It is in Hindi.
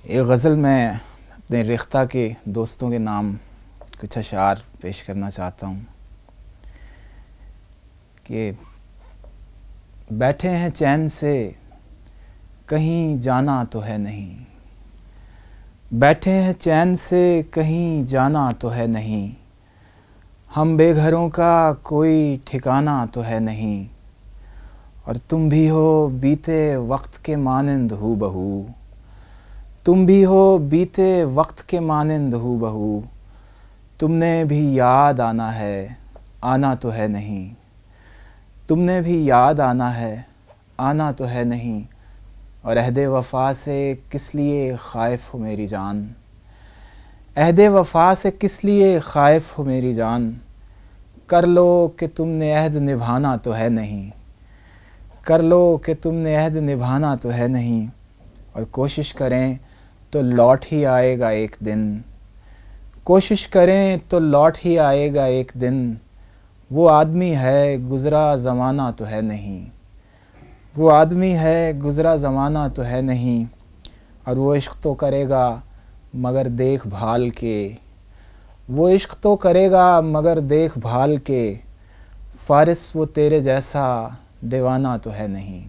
एक गज़ल में अपने रिश्ता के दोस्तों के नाम कुछ अशार पेश करना चाहता हूँ कि बैठे हैं चैन से कहीं जाना तो है नहीं, बैठे हैं चैन से कहीं जाना तो है नहीं, हम बेघरों का कोई ठिकाना तो है नहीं, और तुम भी हो बीते वक्त के मानिंद हूबहू, तुम भी हो बीते वक्त के मानिंद हूबहू, तुमने भी याद आना है आना तो है नहीं, तुमने भी याद आना है आना तो है नहीं, और अहदे वफ़ा से किस लिए ख़ाइफ़ हो मेरी जान, अहदे वफ़ा से किस लिए ख़ाइफ़ हो मेरी जान, कर लो कि तुमने अहद निभाना तो है नहीं, कर लो कि तुमने अहद निभाना तो है नहीं, और कोशिश करें तो लौट ही आएगा एक दिन, कोशिश करें तो लौट ही आएगा एक दिन, वो आदमी है गुज़रा ज़माना तो है नहीं, वो आदमी है गुज़रा ज़माना तो है नहीं, और वो इश्क़ तो करेगा मगर देखभाल के, वो इश्क़ तो करेगा मगर देखभाल के, फ़ारिस वो तेरे जैसा दीवाना तो है नहीं।